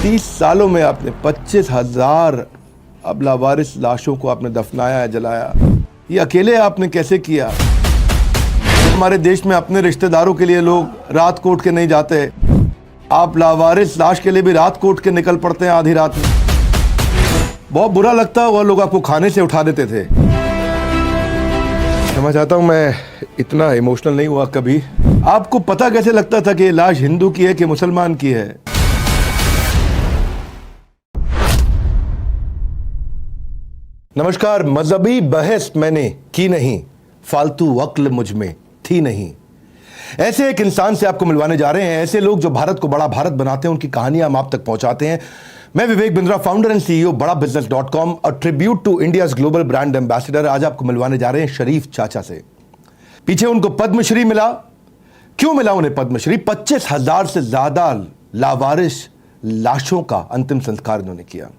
30 सालों में आपने 25,000 अब लावारिस लाशों को आपने दफनाया है, जलाया। ये अकेले आपने कैसे किया? हमारे देश में अपने रिश्तेदारों के लिए लोग रात कोट के नहीं जाते, आप लावारिस लाश के लिए भी रात कोट के निकल पड़ते हैं आधी रात में। बहुत बुरा लगता है, वो लोग आपको खाने से उठा देते थे। मैं चाहता हूं मैं इतना इमोशनल नहीं हुआ कभी। आपको पता कैसे लगता था कि ये लाश हिंदू की है कि मुसलमान की है? नमस्कार। मजहबी बहस मैंने की नहीं, फालतू अक्ल मुझ में थी नहीं। ऐसे एक इंसान से आपको मिलवाने जा रहे हैं, ऐसे लोग जो भारत को बड़ा भारत बनाते हैं, उनकी कहानियां हम आप तक पहुंचाते हैं। मैं Vivek Bindra, founder and CEO बड़ाबिजनेस.com, a tribute to India's global brand ambassador. आज आपको मिलवाने जा रहे हैं शरीफ चाचा से। पीछे उनको पद्मश्री मिला। क्यों मिला उन्हें पद्मश्री? 25,000 से ज्यादा लावारिस लाशों का अंतिम संस्कार इन्होंने किया।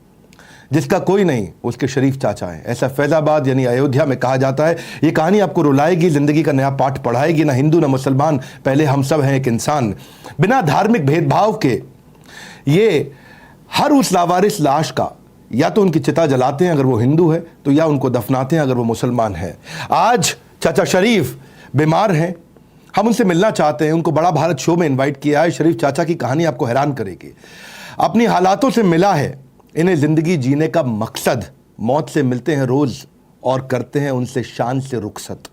जिसका कोई नहीं, उसके शरीफ चाचा है। ऐसा फैजाबाद यानी अयोध्या में कहा जाता है। ये कहानी आपको रुलाएगी, जिंदगी का नया पाठ पढ़ाएगी। ना हिंदू ना मुसलमान, पहले हम सब हैं एक इंसान। बिना धार्मिक भेदभाव के ये हर उस लावारिस लाश का या तो उनकी चिता जलाते हैं अगर वो हिंदू है, तो या उनको दफनाते हैं अगर वो मुसलमान है। आज चाचा शरीफ बीमार हैं, हम उनसे मिलना चाहते हैं। उनको बड़ा भारत शो में इन्वाइट किया है। शरीफ चाचा की कहानी आपको हैरान करेगी। अपनी हालातों से मिला है। इन्हें जिंदगी जीने का मकसद, मौत से मिलते हैं रोज और करते हैं उनसे शान से रुखसत।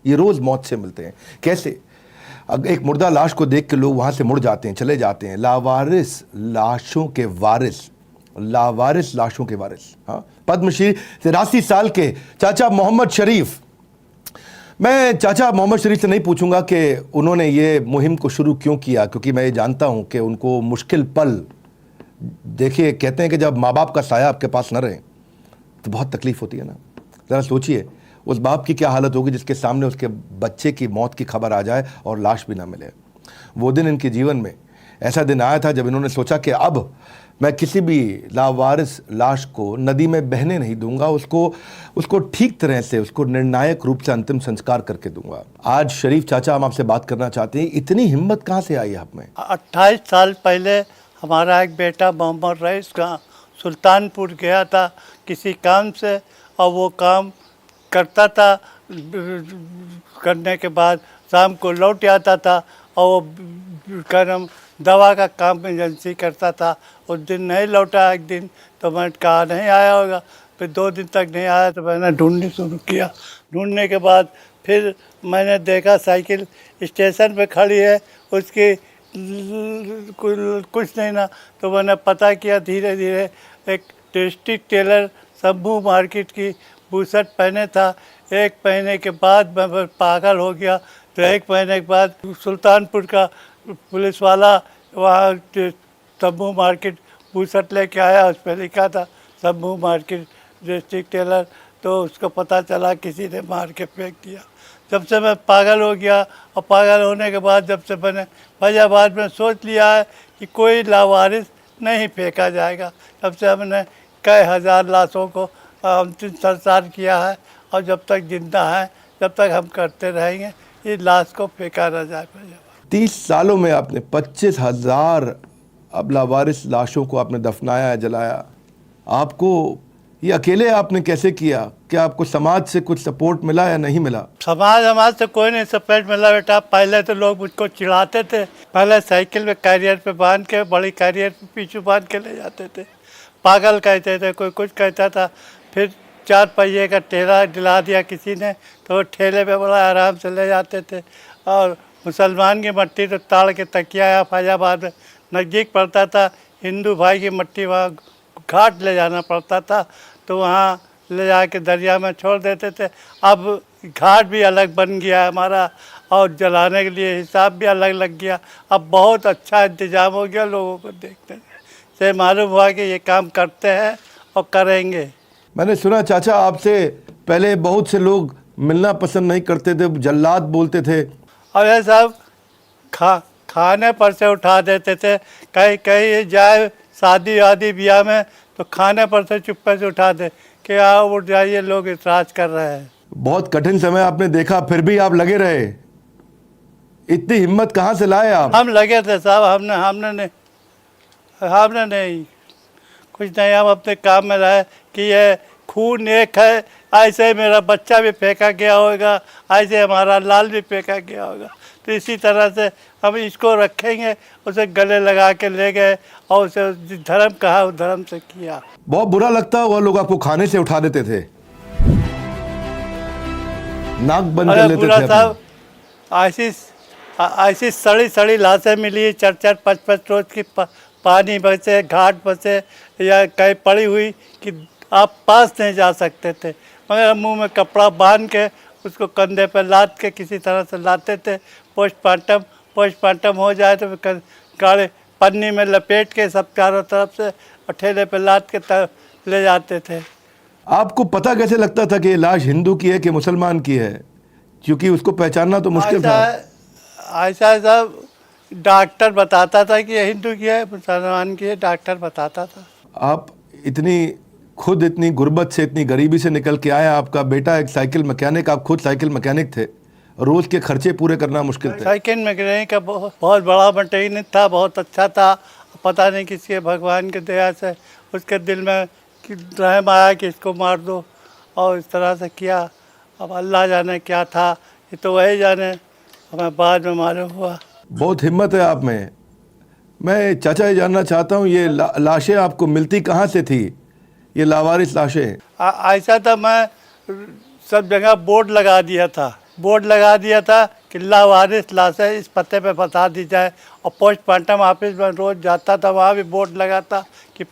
ये रोज मौत से मिलते हैं। कैसे? एक मुर्दा लाश को देख के लोग वहां से मुड़ जाते हैं, चले जाते हैं। लावारिस लाशों के वारिस, लावारिस लाशों के वारिस। हाँ, पद्मश्री 83 साल के चाचा मोहम्मद शरीफ। मैं चाचा मोहम्मद शरीफ से नहीं पूछूंगा कि उन्होंने ये मुहिम को शुरू क्यों किया, क्योंकि मैं ये जानता हूं कि उनको मुश्किल पल, देखिए कहते हैं कि जब माँ बाप का साया आपके पास न रहे तो बहुत तकलीफ होती है ना। ज़रा सोचिए उस बाप की क्या हालत होगी जिसके सामने उसके बच्चे की मौत की खबर आ जाए और लाश भी ना मिले। वो दिन इनके जीवन में ऐसा दिन आया था जब इन्होंने सोचा कि अब मैं किसी भी लावारिस लाश को नदी में बहने नहीं दूंगा, उसको ठीक तरह से, उसको निर्णायक रूप से अंतिम संस्कार करके दूंगा। आज शरीफ चाचा, हम आपसे बात करना चाहते हैं, इतनी हिम्मत कहाँ से आई आप में? 28 साल पहले हमारा एक बेटा मोहम्मद रईस का सुल्तानपुर गया था किसी काम से, और वो काम करता था। करने के बाद शाम को लौट आता था, और वो कर्म दवा का काम एजेंसी करता था। उस दिन नहीं लौटा एक दिन, तो मैंने कहा नहीं आया होगा। फिर 2 दिन तक नहीं आया तो मैंने ढूंढनी शुरू किया। ढूंढने के बाद फिर मैंने देखा साइकिल स्टेशन पे खड़ी है, उसकी कुछ नहीं ना, तो मैंने पता किया धीरे धीरे। एक डिस्ट्रिक्ट टेलर शंभू मार्केट की बूशर्ट पहने था। एक महीने के बाद मैं पागल हो गया। तो 1 महीने के बाद सुल्तानपुर का पुलिस वाला वहाँ शंभू मार्केट बूशर्ट लेके आया। उस पर लिखा था शंभू मार्केट डिस्ट्रिक्ट टेलर। तो उसको पता चला किसी ने मार के फेंक दिया। जब से मैं पागल हो गया, और पागल होने के बाद जब से मैंने फैजाबाद में सोच लिया है कि कोई लावारिस नहीं फेंका जाएगा, तब से हमने कई हज़ार लाशों को अंतिम संस्कार किया है। और जब तक जिंदा है, जब तक हम करते रहेंगे, इस लाश को फेंका न जाए। 30 सालों में आपने 25,000 अब लावारिस लाशों को आपने दफनाया है, जलाया। आपको ये अकेले आपने कैसे किया? क्या आपको समाज से कुछ सपोर्ट मिला या नहीं मिला? समाज से कोई नहीं सपोर्ट मिला बेटा। पहले तो लोग मुझको चिढ़ाते थे। पहले साइकिल में कैरियर पे बांध के, बड़ी कैरियर पे पीछे बांध के ले जाते थे। पागल कहते थे, कोई कुछ कहता था। फिर 4 पहिए का ठेला दिला दिया किसी ने, तो वो ठेले पे बड़ा आराम से ले जाते थे। और मुसलमान की मट्टी तो ताड़ के तकिया या फैजाबाद में नज़दीक पड़ता था। हिंदू भाई की मट्टी वहाँ घाट ले जाना पड़ता था, तो वहाँ ले जा के दरिया में छोड़ देते थे। अब घाट भी अलग बन गया हमारा, और जलाने के लिए हिसाब भी अलग लग गया। अब बहुत अच्छा इंतज़ाम हो गया। लोगों को देखते से मालूम हुआ कि ये काम करते हैं और करेंगे। मैंने सुना चाचा आपसे पहले बहुत से लोग मिलना पसंद नहीं करते थे, जल्लाद बोलते थे। और ये सब खाने पर से उठा देते थे। कहीं कहीं जाए शादी आदि ब्याह में, तो खाने पर से चुप्पे से उठा दे कि आओ उठ जाइए, लोग इतराज कर रहे हैं। बहुत कठिन समय आपने देखा, फिर भी आप लगे रहे। इतनी हिम्मत कहाँ से लाए आप? हम लगे थे साहब। हमने नहीं कुछ नहीं, हम अपने काम में रहे कि ये खून एक है, ऐसे ही मेरा बच्चा भी फेंका गया होगा, ऐसे हमारा लाल भी फेंका गया होगा। तो इसी तरह से हम इसको रखेंगे, उसे गले लगा के ले गए और उसे जिस धर्म कहा उस धर्म से किया। बहुत बुरा लगता है, वो लोग आपको खाने से उठा देते थे, नाक बंद कर अरे लेते पूरा थे साहब ऐसी सड़ी सड़ी लाशें मिली, 4-4 5-5 रोज की पानी बचे, घाट बचे या कहीं पड़ी हुई कि आप पास नहीं जा सकते थे, मगर मुंह में कपड़ा बांध के उसको कंधे पर लाद के किसी तरह से लाते थे। पोस्टमार्टम हो जाए तो गाड़ी पन्नी में लपेट के सब चारों तरफ से और ठेले पर लाद के ले जाते थे। आपको पता कैसे लगता था कि ये लाश हिंदू की है कि मुसलमान की है, क्योंकि उसको पहचानना तो मुश्किल था। ऐसा सब डॉक्टर बताता था कि ये हिंदू की है, मुसलमान की है, डॉक्टर बताता था। आप खुद इतनी गुर्बत से, इतनी गरीबी से निकल के आए, आपका बेटा एक साइकिल मैकेनिक, आप खुद साइकिल मैकेनिक थे, रोज के खर्चे पूरे करना मुश्किल थे। साइकिल मैकेनिक का बहुत बड़ा मैकेनिक था, बहुत अच्छा था। पता नहीं किसी भगवान के दया से उसके दिल में रहम आया कि इसको मार दो और इस तरह से किया। अब अल्लाह जाने क्या था, ये तो वही जाने, हमें बाद में मालूम हुआ। बहुत हिम्मत है आप में। मैं चाचा ये जानना चाहता हूँ, ये लाशें आपको मिलती कहाँ से थी, ये लावारिस लाशें? ऐसा था, मैं सब जगह बोर्ड लगा दिया था कि लावारिस लाशें इस पते पे बता दी जाए, और पोस्टमार्टम ऑफिस में रोज़ जाता था, वहाँ भी बोर्ड लगा था कि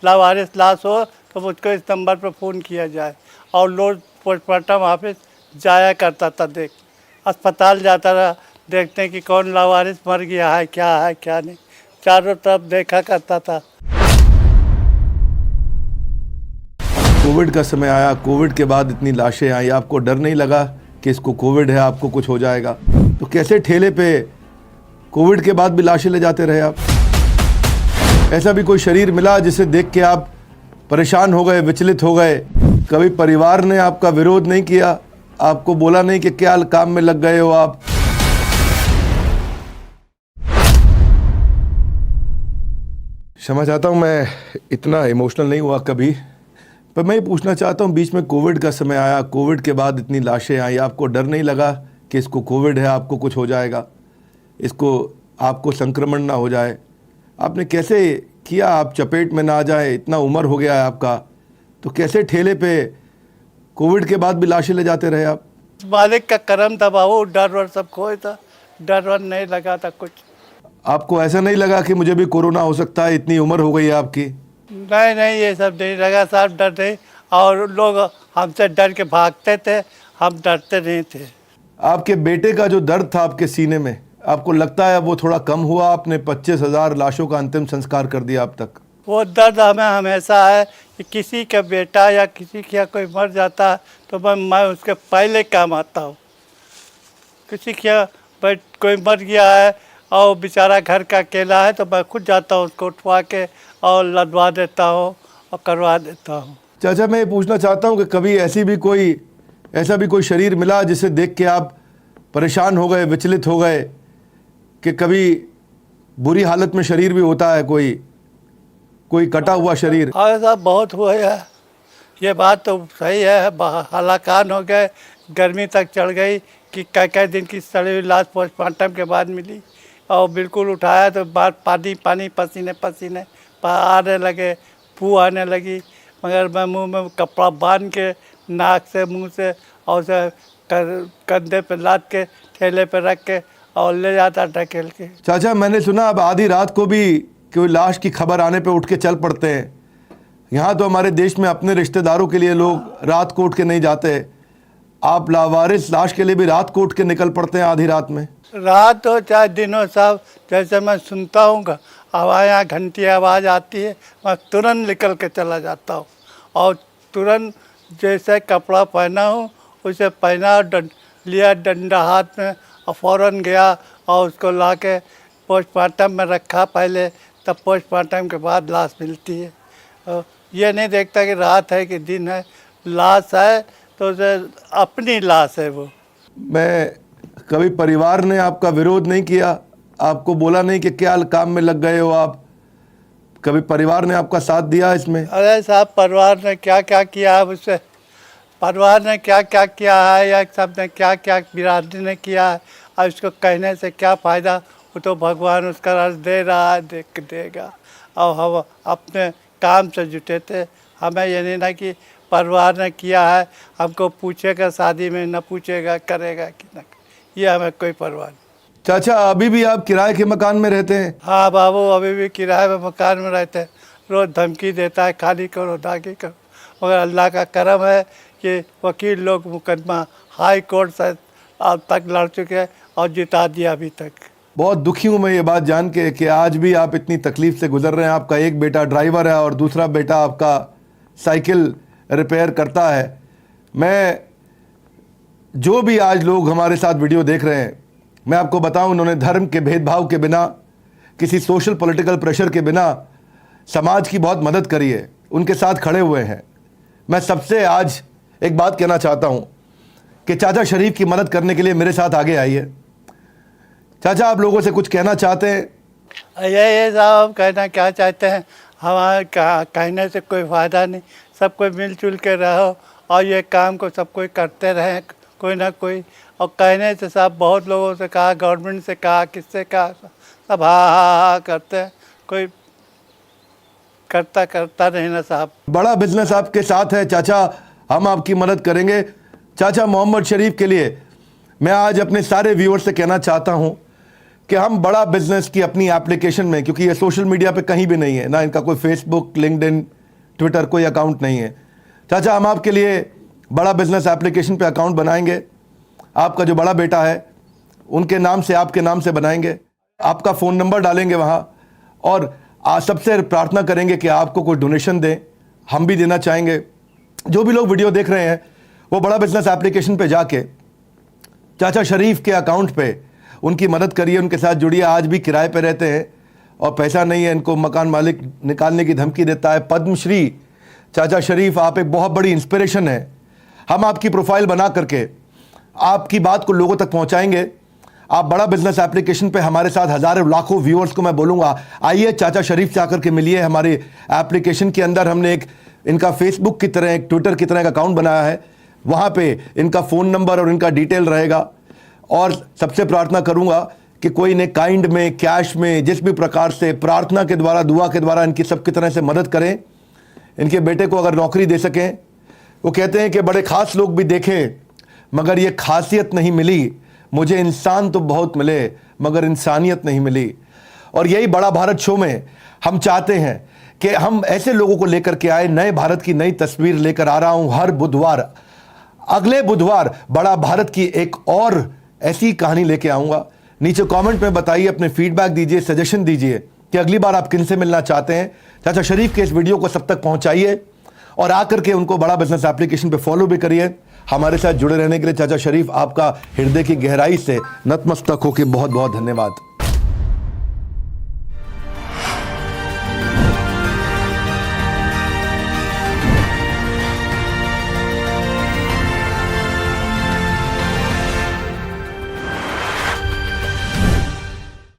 लावारिस लाश हो तो मुझको इस नंबर पर फ़ोन किया जाए, और लोग पोस्टमार्टम ऑफिस जाया करता था, अस्पताल जाता रहा देखते कि कौन लावारिस मर गया है क्या नहीं, चारों तरफ देखा करता था। कोविड का समय आया, कोविड के बाद इतनी लाशें आई, आपको डर नहीं लगा कि इसको कोविड है, आपको कुछ हो जाएगा? तो कैसे ठेले पे कोविड के बाद भी लाशें ले जाते रहे आप? ऐसा भी कोई शरीर मिला जिसे देख के आप परेशान हो गए, विचलित हो गए? कभी परिवार ने आपका विरोध नहीं किया, आपको बोला नहीं कि क्या काम में लग गए हो आप? क्षमा चाहता हूँ, मैं इतना इमोशनल नहीं हुआ कभी, पर मैं ये पूछना चाहता हूँ, बीच में कोविड का समय आया, कोविड के बाद इतनी लाशें आई, आपको डर नहीं लगा कि इसको कोविड है, आपको कुछ हो जाएगा, आपको संक्रमण ना हो जाए? आपने कैसे किया, आप चपेट में ना आ जाए? इतना उम्र हो गया है आपका, तो कैसे ठेले पे कोविड के बाद भी लाशें ले जाते रहे आप? मालिक का करम था बाबू, डर वर सब खोए था, डर वर नहीं लगा था कुछ। आपको ऐसा नहीं लगा कि मुझे भी कोरोना हो सकता है, इतनी उम्र हो गई है आपकी? नहीं, ये सब नहीं लगा साहब, डर नहीं, और लोग हमसे डर के भागते थे, हम डरते नहीं थे। आपके बेटे का जो दर्द था आपके सीने में, आपको लगता है वो थोड़ा कम हुआ? आपने 25,000 लाशों का अंतिम संस्कार कर दिया अब तक। वो दर्द हमें हमेशा है कि किसी का बेटा या किसी का कोई मर जाता है तो मैं उसके पहले काम आता हूँ। किसी का कोई मर गया है और बेचारा घर का अकेला है तो मैं खुद जाता हूँ उसको उठवा के और लदवा देता हूँ और करवा देता हूँ। चाचा, मैं ये पूछना चाहता हूँ कि कभी ऐसा भी कोई शरीर मिला जिसे देख के आप परेशान हो गए, विचलित हो गए, कि कभी बुरी हालत में शरीर भी होता है, कोई कटा हुआ शरीर? हाँ साहब, बहुत हुआ है, ये बात तो सही है। हलाकान हो गए, गर्मी तक चढ़ गई कि कई दिन की सड़ी हुई लाश पोस्टमार्टम के बाद मिली, और बिल्कुल उठाया तो बात पानी पसीने आने लगे, फू आने लगी, मगर मैं मुंह में कपड़ा बांध के, नाक से मुंह से और उसे कंधे पे लाद के ठेले पे रख के और ले जाता ढकेल के। चाचा, मैंने सुना अब आधी रात को भी कोई लाश की खबर आने पे उठ के चल पड़ते हैं। यहाँ तो हमारे देश में अपने रिश्तेदारों के लिए लोग रात को उठ के नहीं जाते, आप लावारिस लाश के लिए भी रात को उठ के निकल पड़ते हैं आधी रात में? रात हो चाहे दिन हो साहब, जैसे मैं सुनता हूँ आवाज़, घंटी आवाज़ आती है, मैं तुरंत निकल के चला जाता हूँ, और तुरंत जैसे कपड़ा पहना हूँ उसे पहना, लिया डंडा हाथ में और फ़ौरन गया और उसको ला के पोस्टमार्टम में रखा पहले, तब पोस्टमार्टम के बाद लाश मिलती है। ये नहीं देखता कि रात है कि दिन है, लाश है तो उसे अपनी लाश है वो। मैं कभी परिवार ने आपका विरोध नहीं किया, आपको बोला नहीं कि क्या काम में लग गए हो आप, कभी परिवार ने आपका साथ दिया इसमें? अरे साहब, परिवार ने क्या क्या किया है उससे, परिवार ने क्या क्या किया है या सब ने क्या क्या बिरादरी ने किया है, और इसको कहने से क्या फ़ायदा। वो तो भगवान उसका रस दे रहा है, देगा। और हम अपने काम से जुटे थे, हमें ये नहीं ना कि परिवार ने किया है हमको पूछेगा शादी में, न पूछेगा करेगा कि न, ये हमें कोई परवाह नहीं। चाचा अभी भी आप किराए के मकान में रहते हैं? हाँ बाबू, अभी भी किराए में मकान में रहते हैं। रोज़ धमकी देता है खाली करो दागी करो, मगर अल्लाह का करम है कि वकील लोग मुकदमा हाई कोर्ट से अब तक लड़ चुके हैं और जिता दिया अभी तक। बहुत दुखी हूँ मैं ये बात जान के कि आज भी आप इतनी तकलीफ से गुजर रहे हैं। आपका एक बेटा ड्राइवर है और दूसरा बेटा आपका साइकिल रिपेयर करता है। मैं जो भी आज लोग हमारे साथ वीडियो देख रहे हैं, मैं आपको बताऊं, उन्होंने धर्म के भेदभाव के बिना, किसी सोशल पॉलिटिकल प्रेशर के बिना समाज की बहुत मदद करी है, उनके साथ खड़े हुए हैं। मैं सबसे आज एक बात कहना चाहता हूं कि चाचा शरीफ की मदद करने के लिए मेरे साथ आगे आइए। चाचा आप लोगों से कुछ कहना चाहते हैं? ये साहब कहना क्या चाहते हैं, हमारे कहने से कोई फ़ायदा नहीं, सब कोई मिलजुल के रहो और ये काम को सब कोई करते रहें, कोई ना कोई। और कहने से साहब बहुत लोगों से कहा, गवर्नमेंट से कहा, किससे कहा, सब हाँ करते हैं, कोई करता नहीं ना साहब। बड़ा बिजनेस आपके साथ है चाचा, हम आपकी मदद करेंगे। चाचा मोहम्मद शरीफ के लिए मैं आज अपने सारे व्यूअर्स से कहना चाहता हूं कि हम बड़ा बिजनेस की अपनी एप्लीकेशन में, क्योंकि ये सोशल मीडिया पे कहीं भी नहीं है ना, इनका कोई फेसबुक, लिंक्डइन, ट्विटर कोई अकाउंट नहीं है। चाचा हम आपके लिए बड़ा बिजनेस एप्लीकेशन पे अकाउंट बनाएंगे। आपका जो बड़ा बेटा है उनके नाम से, आपके नाम से बनाएंगे, आपका फ़ोन नंबर डालेंगे वहाँ, और सबसे प्रार्थना करेंगे कि आपको कोई डोनेशन दें, हम भी देना चाहेंगे। जो भी लोग वीडियो देख रहे हैं वो बड़ा बिजनेस एप्लीकेशन पे जाके चाचा शरीफ के अकाउंट पे उनकी मदद करिए, उनके साथ जुड़िए। आज भी किराए पे रहते हैं और पैसा नहीं है, इनको मकान मालिक निकालने की धमकी देता है। पद्मश्री चाचा शरीफ, आप एक बहुत बड़ी इंस्पिरेशन है। हम आपकी प्रोफाइल बना करके आपकी बात को लोगों तक पहुंचाएंगे। आप बड़ा बिजनेस एप्लीकेशन पे हमारे साथ हज़ारों लाखों व्यूअर्स को मैं बोलूँगा, आइए चाचा शरीफ से आकर के मिलिए। हमारे एप्लीकेशन के अंदर हमने एक इनका फेसबुक की तरह, एक ट्विटर की तरह एक अकाउंट बनाया है, वहाँ पे इनका फ़ोन नंबर और इनका डिटेल रहेगा। और सबसे प्रार्थना करूँगा कि कोई इन्हें काइंड में, कैश में, जिस भी प्रकार से प्रार्थना के द्वारा, दुआ के द्वारा इनकी सबकी तरह से मदद करें। इनके बेटे को अगर नौकरी दे सकें। वो कहते हैं कि बड़े ख़ास लोग भी देखे मगर ये खासियत नहीं मिली, मुझे इंसान तो बहुत मिले मगर इंसानियत नहीं मिली। और यही बड़ा भारत शो में हम चाहते हैं कि हम ऐसे लोगों को लेकर के आए। नए भारत की नई तस्वीर लेकर आ रहा हूं हर बुधवार। अगले बुधवार बड़ा भारत की एक और ऐसी कहानी लेके आऊंगा। नीचे कमेंट में बताइए, अपने फीडबैक दीजिए, सजेशन दीजिए कि अगली बार आप किनसे मिलना चाहते हैं। चाचा शरीफ के इस वीडियो को सब तक पहुंचाइए और आकर के उनको बड़ा बिजनेस एप्लीकेशन पे फॉलो भी करिए। हमारे साथ जुड़े रहने के लिए चाचा शरीफ आपका हृदय की गहराई से नतमस्तक होकर बहुत बहुत धन्यवाद।